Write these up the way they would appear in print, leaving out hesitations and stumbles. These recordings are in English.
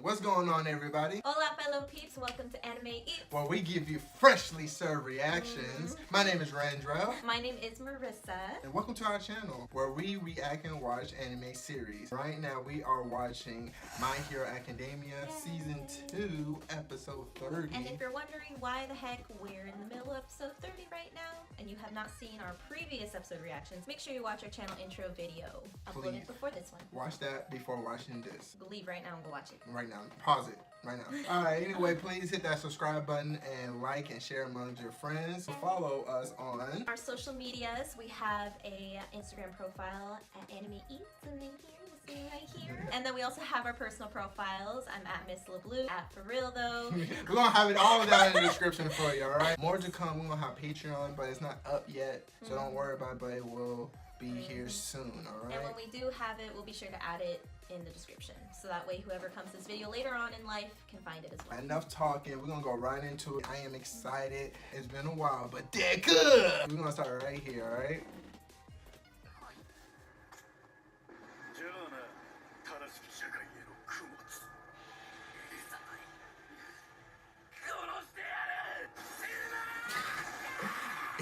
What's going on, everybody? Hola, fellow peeps. Welcome to Anime Eats, where we give you freshly served reactions. My name is Randrell. My name is Marissa. And welcome to our channel, where we react and watch anime series. Right now, we are watching My Hero Academia Season 2, Episode 30. And if you're wondering why the heck we're in the middle of Episode 30 right now, and you have not seen our previous episode reactions, make sure you watch our channel intro video uploaded before this one. Watch that before watching this. Leave right now and go watch it. Right now. Pause it. Right now. Alright, anyway, please hit that subscribe button and like and share among your friends. Follow us on our social medias. We have a Instagram profile at Anime Eats, and right here. And then we also have our personal profiles. I'm at Miss LeBlue, at For Real Though. We're gonna have it all down in the description for you, alright? More to come. We're gonna have Patreon, but it's not up yet. So don't worry about it, but it will be here soon, alright? And when we do have it, we'll be sure to add it in the description. So that way whoever comes to this video later on in life can find it as well. Enough talking. We're gonna go right into it. I am excited. It's been a while, but they're good. We're gonna start right here, alright?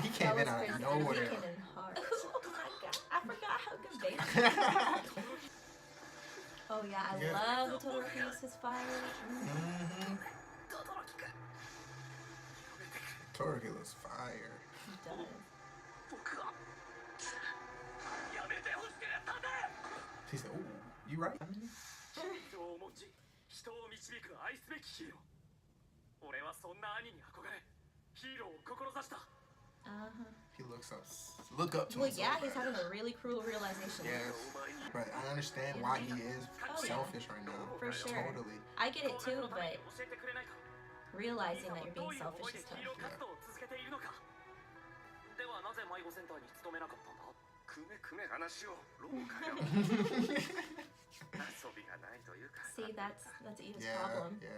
He came in out of nowhere. He came in hard. Oh my god, I forgot how good baby. Oh yeah, I love the Todoroki uses his fire. Todoroki looks fire. He does. She said, ooh, you right? He look up to well, him. Yeah, he's having a really cruel realization. Yes, but I understand why he is selfish right now. For sure. Totally. I get it too, but realizing that you're being selfish is tough. See, that's Iida's problem. Yeah.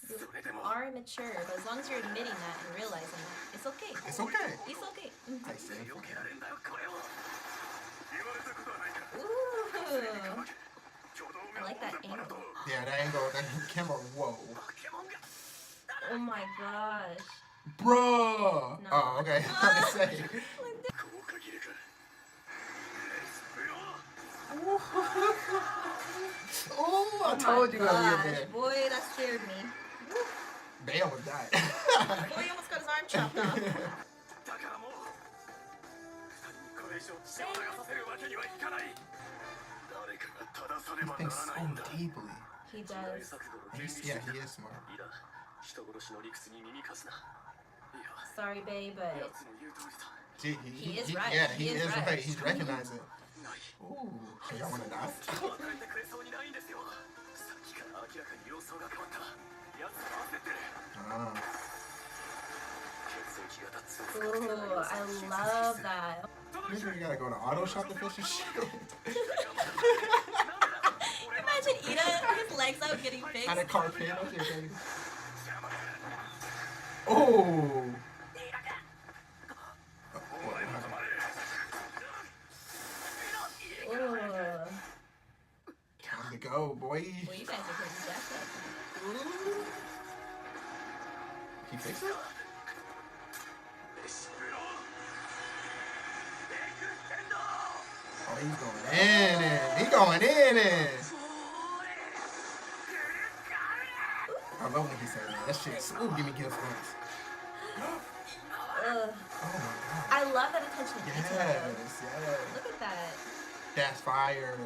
You are immature, but as long as you're admitting that and realizing that, it's okay. It's okay. It's okay. I see. Ooh. I like that angle. Yeah, that angle, that camera, whoa. Oh my gosh. Bruh! No. Oh, okay. I was gonna say. Oh, I told you I would get boy, that scared me. They almost died. Boy, he almost got his arm chopped off. He thinks so deeply. He does. Yeah, he is smart. Sorry, babe, but He is right. Yeah, he is right. He's recognizing. Ooh, y'all wanna die? Ooh, I love that. This one you gotta go to auto shop to fish and shit. Imagine Iida, his legs out getting fixed. Had a car pin. Oh. Time to go, boy. Well, you guys are pretty jacked up. Ooh. He fixed it? Oh, he's going in it. He's going in it. I love when he said that. That shit's give me goosebumps. Oh my god. I love that attention to detail. Yes. Look at that. That's fire.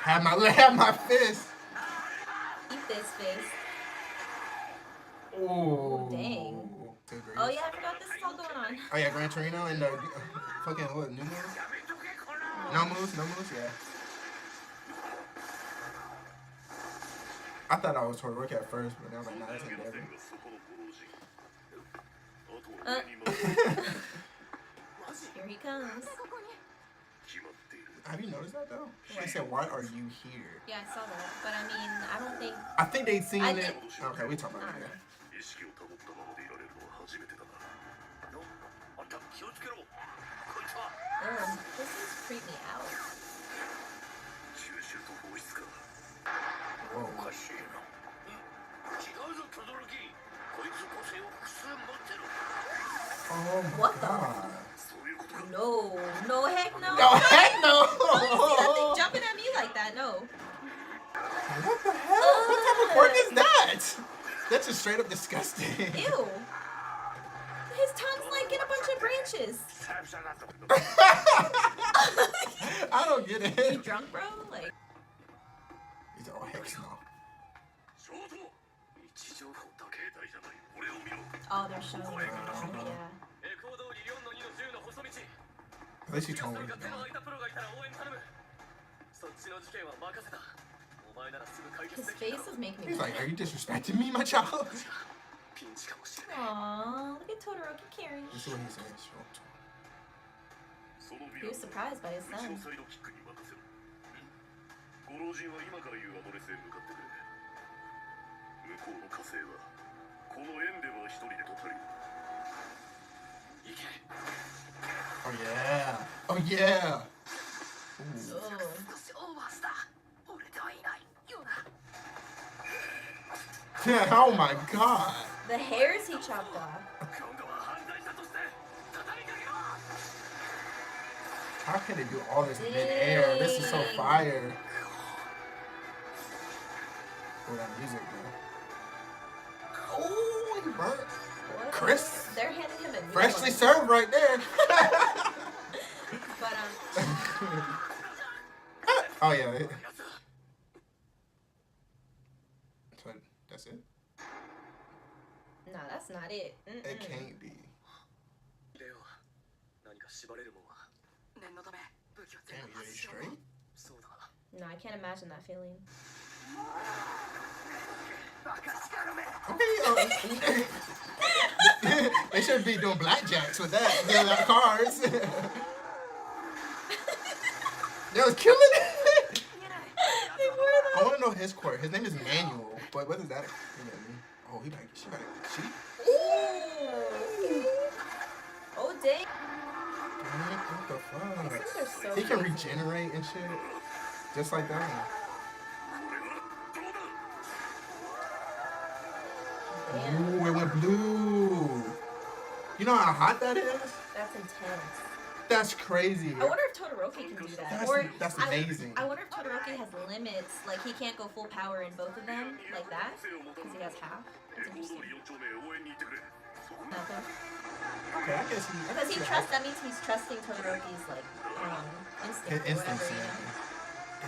Have my fist. Eat this face. Oh. Dang. Oh yeah, I forgot this is all going on. Oh yeah, Gran Torino and fucking what, New Moves? No moves, yeah. I thought I was Todoroki at first, but then I was like, nah, that's Endeavor. Here he comes. Have you noticed that though? She said, "Why are you here?" Yeah, I saw that, but I mean, I don't think. I think they seen I it. think- Okay, we talk about it. This is creep me out. Whoa. Oh my What the- god. No, no, heck no. No, heck no! That thing jumping at me like that, no. What the hell? What type of quirk is that? That's just straight up disgusting. Ew. His tongue's like in a bunch of branches. I don't get You it. drunk, bro? Like, He's all heck no. oh, they're showing it. Yeah. At least he told me. His face is making me. He's like, are you disrespecting me, my child? Aww, look at Todoroki caring. This is what he says. He was surprised by his son. Oh yeah. Oh yeah. Ooh. Oh my god. The hairs he chopped off. How can they do all this mid-air? This is so fire. Oh, that music, bro. Oh, he burnt. What? Chris? They're handing him a new Freshly one. served right there. But Oh yeah. So that's it? no, that's not it. It can't be. Damn, you ready straight? No, I can't imagine that feeling. Okay, they should be doing blackjacks with that. Dealing out cards. They was killing it. I want to know his quirk. His name is Manuel, but what does that mean? Oh, she better cheat. Oh, dang. What the fuck? These things are so He can crazy. regenerate and shit, just like that. Damn, Ooh, it went blue. You know how hot that is? that's intense. That's crazy. I wonder if Todoroki can do that. That's amazing. I wonder if Todoroki has limits, like he can't go full power in both of them, like that, because he has half. That's interesting. Nothing. Okay, I guess Because he trusts, that means he's trusting Todoroki's, like, instinct or Instinct. whatever,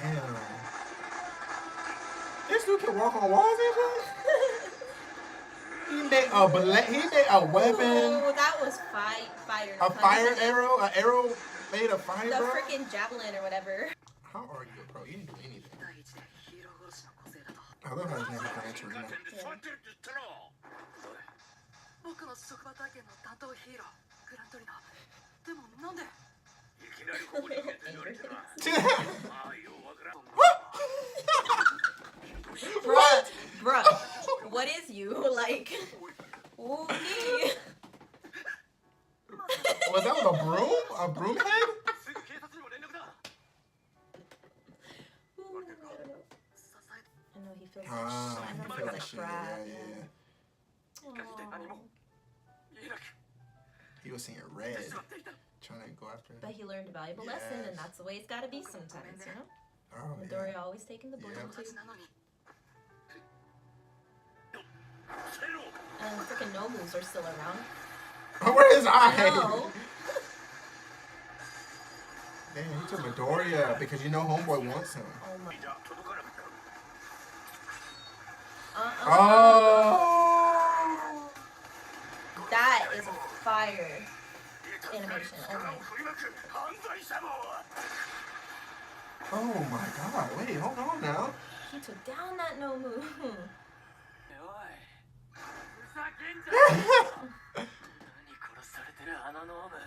you know? Damn. This dude can walk on walls and shit? He made a weapon, Ooh, that was fire. a fire arrow, an arrow made of fire, The bro. freaking javelin or whatever. How are you, bro? You didn't do anything. I love how his name is Gran Torino. Bruh, what is you? Like, okay. Was that with a broom? A broom head? I know he feels Ah, like, I know he he feel feels like like shit. crap. Yeah. Aw. He was seeing red, trying to go after But it. he learned a valuable lesson, Yes. and that's the way it's gotta be sometimes, you know? Oh, Midoriya yeah. always taking the blame, Yeah. too. And freaking Nobles are still around. Where his eye? No. Damn, he took Midoriya because you know homeboy wants him. Oh my. Oh! That is a fire animation. Oh my. Oh my god, wait, hold on now. He took down that Nomu. ふざけんじゃねえよ。何殺されてるあのノーム。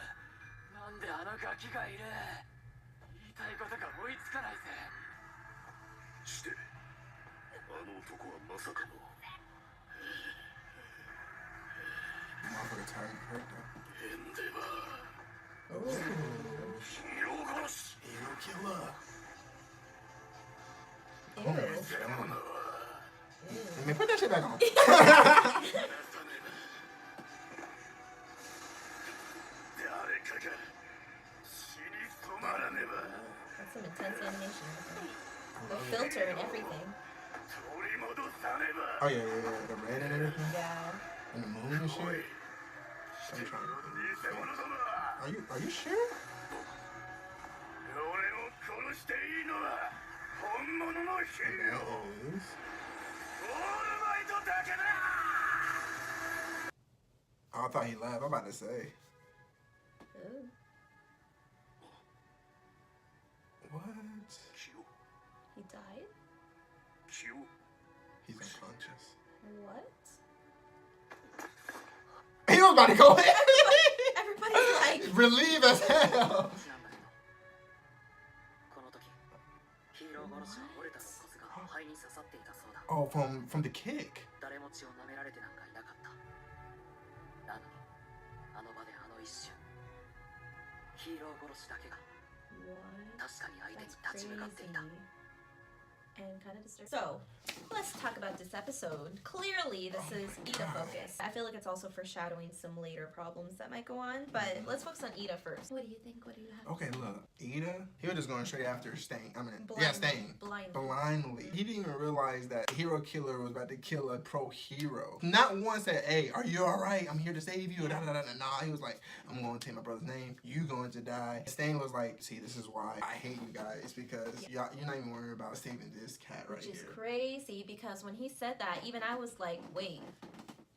なんであのガキがいる。言いたいことが追いつかないぜ。してあの男はまさかの Motherfucker turned hurt though. エンデバー。 Oh. ヒーロー殺し。 Hero killer. Ew. Oh, man. Let me put that shit back on. 誰かが死に染まらねば。 That's some intense animation. The filter and everything. 取り戻さねば。 Oh yeah, yeah, yeah. The red and everything. Yeah. And the moon and shit. I'm trying to Are you sure? 俺を殺していいのは本物のヒーロー。 That is. オールマイトだけだ。 I thought he left. I'm about to say. Ooh. What? He died? He's unconscious. What? He was about to go in. Everybody's like, Relieved as hell. この時ヒーロー殺しの折れた肋骨が肺に刺さっていたそうだ。 Oh, from the kick. 誰も血を舐められてなんかいなかった。なのにあの場であの一瞬ヒーロー殺しだけが what? 確かに相手に That's 立ち向かっていた。 crazy. And kind of disturbing. So, let's talk about this episode. Clearly, this is Iida focused. I feel like it's also foreshadowing some later problems that might go on, but let's focus on Iida first. What do you think? What do you have? Okay, look, Iida, he was just going straight after Stain. I mean, Blindly. yeah, Stain. Blindly. Blindly. He didn't even realize that hero killer was about to kill a pro hero. Not once said, "Hey, are you all right? I'm here to save you." Da, da, da, da. Nah, he was like, "I'm going to take my brother's name. You going to die." Stain was like, "See, this is why I hate you guys because y'all, you're not even worried about saving this cat right Which is here." crazy because when he said that, even I was like, wait.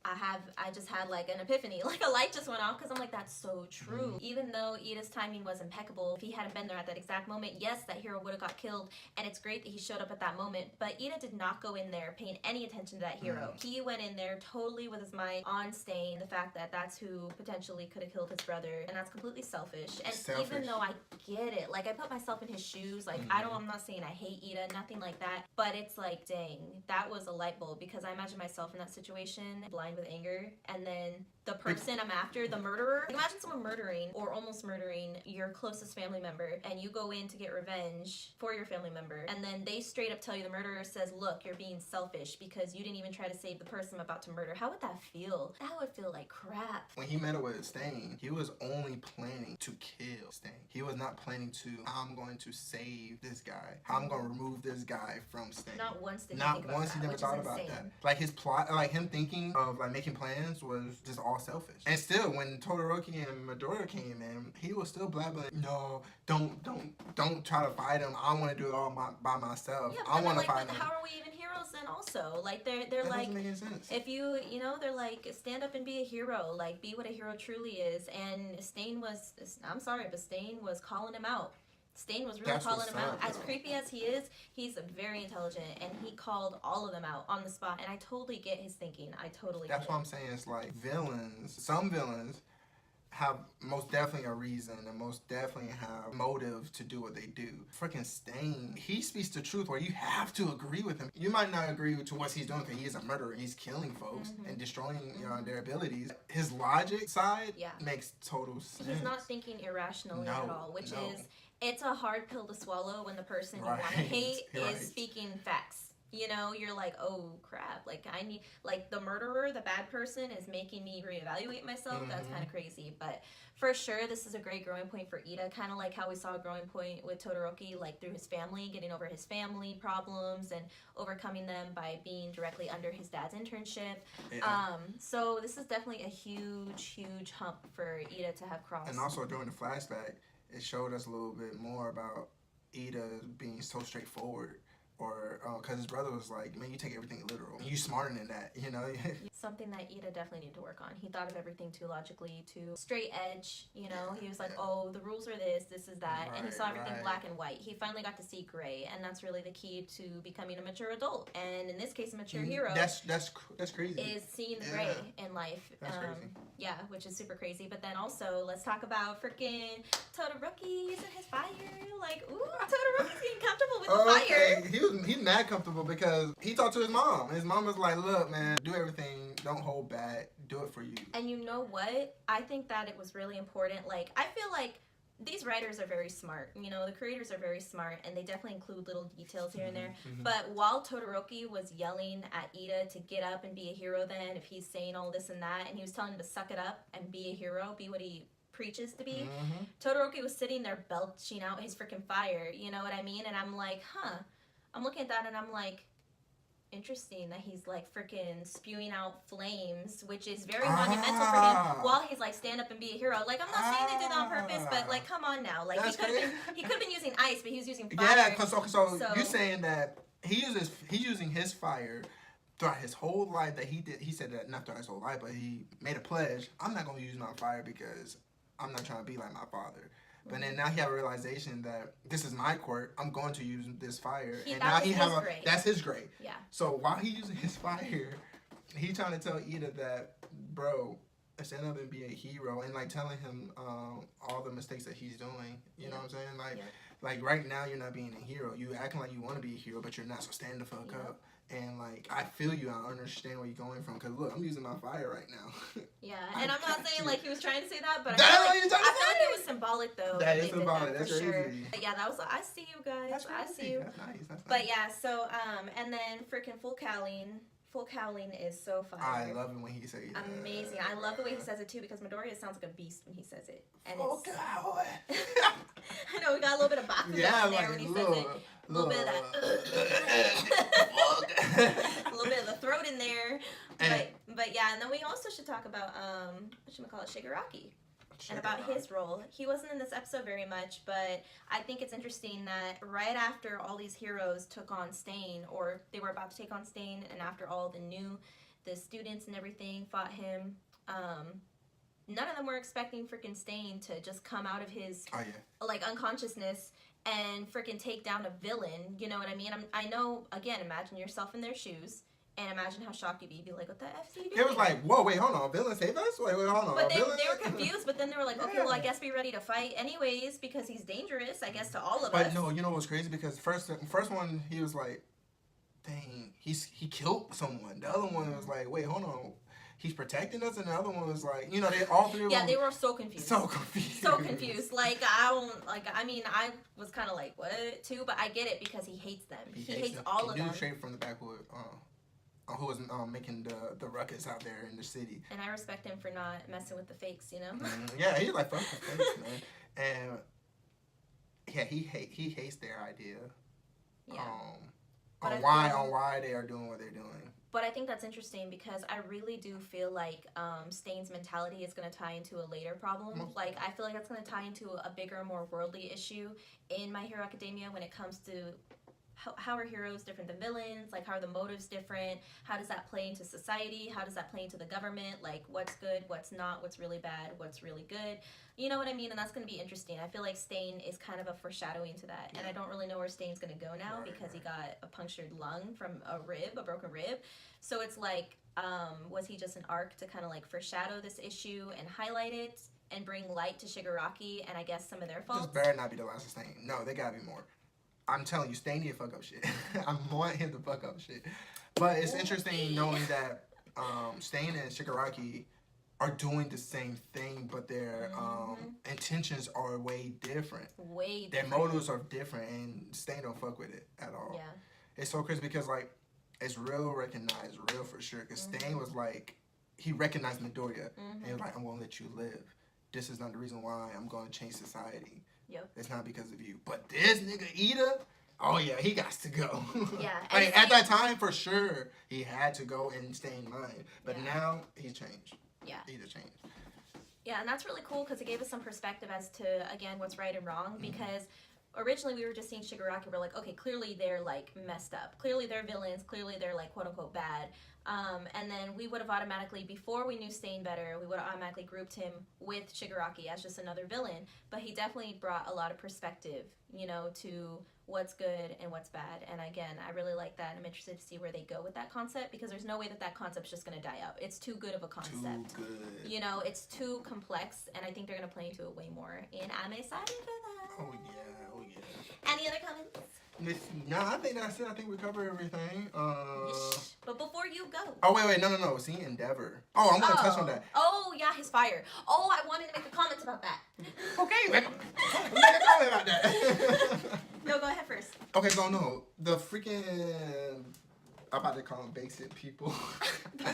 I just had like an epiphany, like a light just went off because I'm like, that's so true. Even though Iida's timing was impeccable, if he hadn't been there at that exact moment, yes, that hero would have got killed, and it's great that he showed up at that moment, but Iida did not go in there paying any attention to that hero. He went in there totally with his mind on Stain, the fact that that's who potentially could have killed his brother, and that's completely selfish. And even though I get it, like I put myself in his shoes, like I'm not saying I hate Iida, nothing like that, but it's like, dang, that was a light bulb because I imagine myself in that situation, blind with anger, and then the person I'm after, the murderer. Like, imagine someone murdering or almost murdering your closest family member, and you go in to get revenge for your family member, and then they straight up tell you, the murderer says, look, you're being selfish because you didn't even try to save the person I'm about to murder. How would that feel? That would feel like crap. When he met up with Stain, he was only planning to kill Stain. He was not planning to, I'm going to save this guy. I'm going to remove this guy from Stain. Not once did he Not think about once that, he never which thought is about insane. that. Like his plot, like him thinking of like making plans was just all selfish. And still, when Todoroki and Midoriya came in, he was still blabbing, no, don't try to fight him. I want to do it all by myself. Yeah, I want to like, fight him. how are we even heroes then also? Like they're That like, doesn't make any sense. if you know, they're like, stand up and be a hero, like be what a hero truly is. And Stain was, I'm sorry, but Stain was calling him out. Stain was really That's calling what's him out. up, As though. creepy as he is, he's very intelligent, and he called all of them out on the spot. And I totally get his thinking. I totally That's get what it. I'm saying. It's like villains, some villains have most definitely a reason and most definitely have motive to do what they do. Freaking Stain, he speaks the truth where you have to agree with him. You might not agree to what he's doing because he is a murderer. He's killing folks and destroying their abilities. His logic side makes total sense. He's not thinking irrationally No, at all, which no. is, it's a hard pill to swallow when the person you want to Right, hate is right. speaking facts. You know, you're like, oh crap, like I need, like the murderer, the bad person is making me reevaluate myself. That's kind of crazy, but for sure this is a great growing point for Iida, kind of like how we saw a growing point with Todoroki, like through his family, getting over his family problems and overcoming them by being directly under his dad's internship. Yeah. So this is definitely a huge hump for Iida to have crossed. And also during the flashback, it showed us a little bit more about Iida being so straightforward. or because his brother was like, man, you take everything literal. You smarter than that, you know. Something that Iida definitely needed to work on. He thought of everything too logically, too straight edge. You know, he was like, oh, the rules are this is that, and he saw everything black and white. He finally got to see gray, and that's really the key to becoming a mature adult. And in this case, a mature hero. That's crazy. Is seeing the gray in life. That's crazy. Yeah, which is super crazy. But then also, let's talk about freaking Todoroki using his fire. Like, ooh, Todoroki's getting comfortable with the fire. He's mad comfortable because he talked to his mom. His mom was like, look, man, do everything. Don't hold back. Do it for you. And you know what? I think that it was really important. Like, I feel like these writers are very smart. You know, the creators are very smart, and they definitely include little details here and there. But while Todoroki was yelling at Iida to get up and be a hero then, if he's saying all this and that, and he was telling him to suck it up and be a hero, be what he preaches to be, Todoroki was sitting there belching out his freaking fire. You know what I mean? And I'm like, I'm looking at that and I'm like, interesting that he's like freaking spewing out flames, which is very monumental for him while he's like stand up and be a hero. Like, I'm not saying they did that on purpose, but like, come on now. Like, he could have been using ice, but he was using fire. Yeah, so you're saying that he's using his fire throughout his whole life that he did. He said that not throughout his whole life, but he made a pledge. I'm not going to use my fire because I'm not trying to be like my father. But then now he have a realization that this is my court. I'm going to use this fire, and now he have that's his grade. Yeah. So while he using his fire, he trying to tell Iida that, bro, stand up and be a hero, and like telling him all the mistakes that he's doing. You know what I'm saying? Like right now you're not being a hero. You acting like you want to be a hero, but you're not. So stand the fuck up. And like, I feel you. I understand where you're going from. Cause look, I'm using my fire right now. Yeah, and I'm not saying like he was trying to say that, but I That's feel what like you're trying to it was symbolic though. That is symbolic. That's for crazy. sure. But yeah, that was. I see you guys. I see you. That's nice. That's nice. But yeah, so and then freaking full cowling is so fire. I love it when he says that. Amazing. I love the way he says it too, because Midoriya sounds like a beast when he says it. And full it's cowling. I know we got a little bit of boxing in there when he says it. A little bit of that. A little bit of the throat in there. But yeah, and then we also should talk about Shigaraki. And about his role. He wasn't in this episode very much, but I think it's interesting that right after all these heroes took on Stain, or they were about to take on Stain, and after all the students and everything fought him, none of them were expecting freaking Stain to just come out of his like unconsciousness and freaking take down a villain. You know what I mean? I know, again, imagine yourself in their shoes. And imagine how shocked you'd be like, what the F are you doing? It was like, whoa, wait, hold on. Villain save us? Wait, hold on. But they were confused, but then they were like, okay, well, I guess be ready to fight anyways because he's dangerous, I guess, to all of us. But no, you know what's crazy? Because first one, he was like, dang, he killed someone. The other one was like, wait, hold on. He's protecting us, and the other one was like, you know, they all three of them. Yeah, they were so confused. So confused. Like, I was kind of like, what, too? But I get it because he hates them. He hates all of them. Straight from the backwood. Who was making the ruckus out there in the city. And I respect him for not messing with the fakes, you know? Yeah, he's like, fuck the fakes, man. And yeah, he hates their idea. Yeah. On why they are doing what they're doing. But I think that's interesting because I really do feel like Stain's mentality is going to tie into a later problem. Like, I feel like that's going to tie into a bigger, more worldly issue in My Hero Academia when it comes to how are heroes different than villains? Like, how are the motives different? How does that play into society? How does that play into the government? Like, what's good, what's not, what's really bad, what's really good? You know what I mean? And that's going to be interesting. I feel like Stain is kind of a foreshadowing to that. And I don't really know where Stain's going to go now because he got a punctured lung from a broken rib. So it's like, was he just an arc to kind of like foreshadow this issue and highlight it and bring light to Shigaraki and I guess some of their faults? This better not be the last of Stain. No, they gotta be more. I'm telling you, Stain need to fuck up shit. I want him to fuck up shit. But it's interesting knowing that Stain and Shigaraki are doing the same thing, but their intentions are way different. Their motives are different, and Stain don't fuck with it at all. Yeah. It's so crazy because, like, it's real recognized, real for sure. Because Stain was like, he recognized Midoriya, and he was like, I'm going to let you live. This is not the reason why I'm going to change society. Yep. It's not because of you. But this nigga Iida, oh yeah, he got to go. Yeah. Like, at that time, for sure, he had to go and stay in line. But now, he's changed. Yeah. Iida changed. Yeah, and that's really cool because it gave us some perspective as to, again, what's right and wrong. Because originally we were just seeing Shigaraki. We're like, okay, clearly they're like messed up. Clearly they're villains. Clearly they're like quote unquote bad. And then we would have automatically, before we knew Stain better, we would have automatically grouped him with Shigaraki as just another villain. But he definitely brought a lot of perspective, you know, to what's good and what's bad. And again, I really like that. I'm interested to see where they go with that concept, because there's no way that that concept's just going to die out. It's too good of a concept. Too good. You know, it's too complex, and I think they're going to play into it way more. And I'm excited for that. Oh yeah, oh yeah. Any other comments? No, I think that's it. I think we covered everything. Yeesh. But before you go. Oh wait, no. See, Endeavor. Oh, I'm gonna touch on that. Oh yeah, his fire. Oh, I wanted to make a comment about that. Okay, make a comment about that. No, go ahead first. Okay, so no, the freaking I'm about to call them basic people.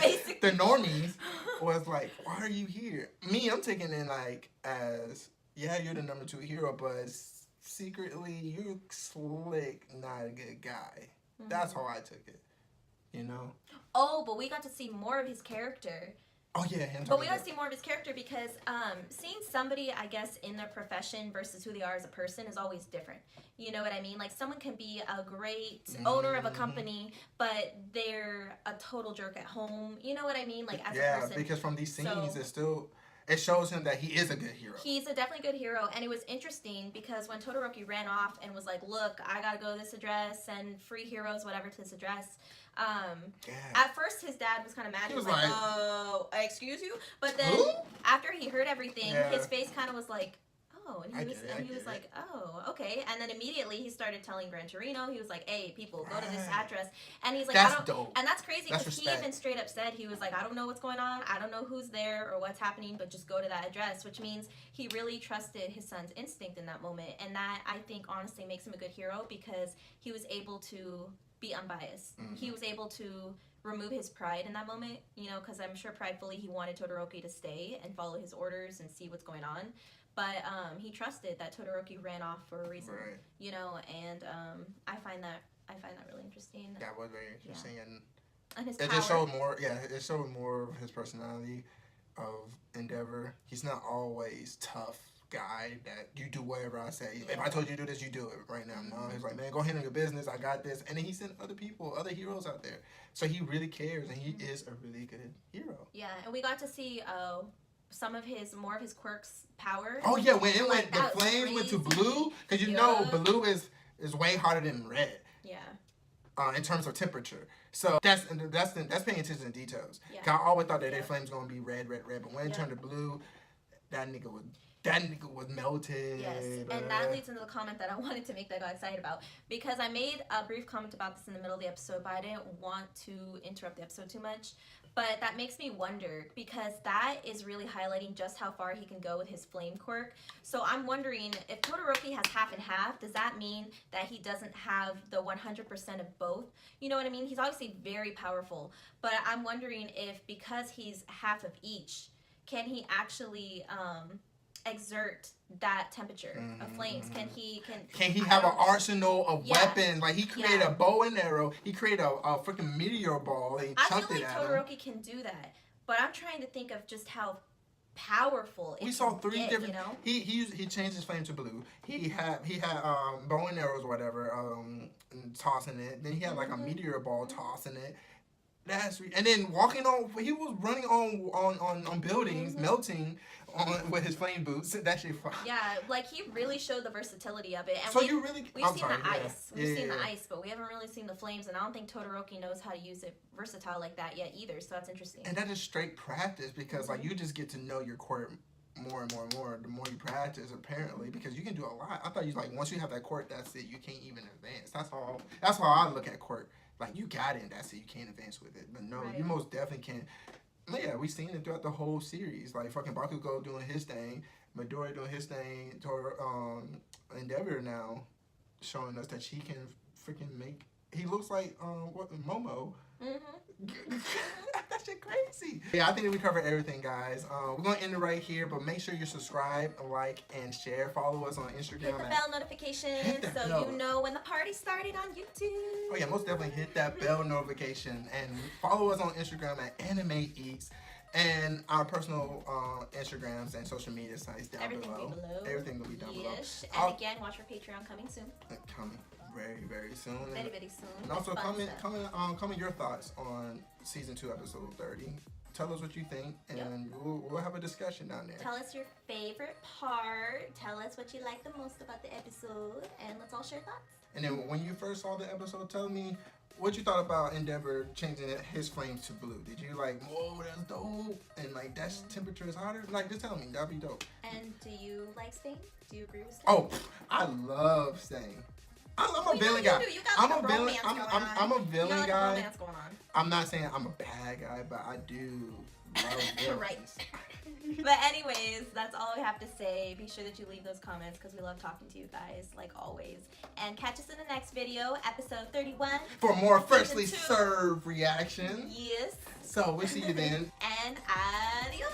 Basic. The normies was like, why are you here? Me, I'm taking it like as, yeah, you're the number 2 hero, but secretly you're slick, not a good guy. Mm-hmm. That's how I took it. You know? Oh, but we got to see more of his character. Oh yeah, him. But we got to see more of his character because seeing somebody, I guess, in their profession versus who they are as a person is always different. You know what I mean? Like someone can be a great owner of a company, but they're a total jerk at home. You know what I mean? Like as a person. Yeah, because from these scenes, it shows him that he is a good hero. He's a definitely good hero, and it was interesting because when Todoroki ran off and was like, "Look, I gotta go to this address and free heroes, whatever, to this address." At first his dad was kind of mad. He was like, "Oh, excuse you," but then after he heard everything, his face kind of was like, "Oh," and he was like, "Oh, okay." And then immediately he started telling Gran Torino. He was like, "Hey, people, go to this address." And he's like, "That's dope." And that's crazy because he even straight up said, he was like, "I don't know what's going on. I don't know who's there or what's happening, but just go to that address," which means he really trusted his son's instinct in that moment. And that, I think, honestly makes him a good hero because he was able to be unbiased. Mm-hmm. He was able to remove his pride in that moment, you know, because I'm sure pridefully he wanted Todoroki to stay and follow his orders and see what's going on. But he trusted that Todoroki ran off for a reason, you know, and I find that really interesting. That was very interesting, and his it power. Just showed more. Yeah, it showed more of his personality of Endeavor. He's not always tough guy that you do whatever I say. If I told you to do this, you do it right now. No, he's like, man, go handle your business. I got this. And then he sent other people, other heroes out there. So he really cares, and he is a really good hero. Yeah, and we got to see some of more of his quirks power. Oh yeah, when it went, the flames went to blue, because you know blue is way hotter than red. Yeah. In terms of temperature, so that's paying attention to details. Yeah. I always thought that their flames gonna be red, but when it turned to blue, that nigga was melted. Yes, and that leads into the comment that I wanted to make that I got excited about, because I made a brief comment about this in the middle of the episode, but I didn't want to interrupt the episode too much. But that makes me wonder, because that is really highlighting just how far he can go with his flame quirk. So I'm wondering, if Todoroki has half and half, does that mean that he doesn't have the 100% of both? You know what I mean? He's obviously very powerful, but I'm wondering if, because he's half of each, can he actually exert that temperature of flames? Can he have an arsenal of weapons? Like, he created a bow and arrow. He created a freaking meteor ball. And he chucked it at him. Todoroki can do that, but I'm trying to think of just how powerful we saw 3 different. You know? He changed his flame to blue. He had bow and arrows or whatever, tossing it. Then he had like a meteor ball tossing it. And then walking on, he was running on buildings, melting with his flame boots. That shit fun. Yeah, like he really showed the versatility of it. And so we've seen the ice. We've seen the ice, but we haven't really seen the flames. And I don't think Todoroki knows how to use it versatile like that yet either. So that's interesting. And that is straight practice, because like you just get to know your quirk more and more and more the more you practice, apparently, because you can do a lot. I thought once you have that quirk, that's it. You can't even advance. That's how I look at quirk. Like, you got it, and that's it. You can't advance with it. But no, you most definitely can. Yeah, we've seen it throughout the whole series. Like, fucking Bakugo doing his thing, Midori doing his thing, Endeavor now showing us that she can freaking make... He looks like, Momo. Mm-hmm. That shit crazy. Yeah, I think that we covered everything, guys. We're going to end it right here, but make sure you subscribe, like, and share. Follow us on Instagram. Hit the bell notification so you know when the party started on YouTube. Oh, yeah, most definitely hit that bell notification. And follow us on Instagram at Anime Eats. And our personal Instagrams and social media sites down Everything will below. be below. Everything will be down Yes. below. And again, watch our Patreon coming soon. Coming very, very soon. Very, very soon. And also Fun stuff. comment your thoughts on season 2, episode 30. Tell us what you think, and Yep. we'll have a discussion down there. Tell us your favorite part. Tell us what you like the most about the episode, and let's all share thoughts. And then when you first saw the episode, tell me what you thought about Endeavor changing his flame to blue. Did you like, whoa, that's dope, and like that temperature is hotter? Like, just tell me, that'd be dope. And do you like Stain? Do you agree with Stain? Oh, I love Stain. I'm a villain guy. You got I'm like a villain. romance going on. I'm a You villain got like guy. a romance going on. I'm not saying I'm a bad guy, but I do love villains. Right. But anyways, that's all we have to say. Be sure that you leave those comments because we love talking to you guys, like always. And catch us in the next video, episode 31. For more freshly Season 2. served reactions. Yes. So we'll see you then. And adios.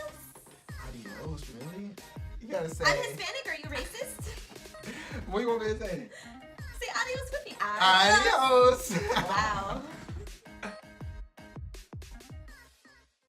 Adios, really? You gotta say. I'm Hispanic. Are you racist? What you want me to say? Say adios with me. Adios. Wow.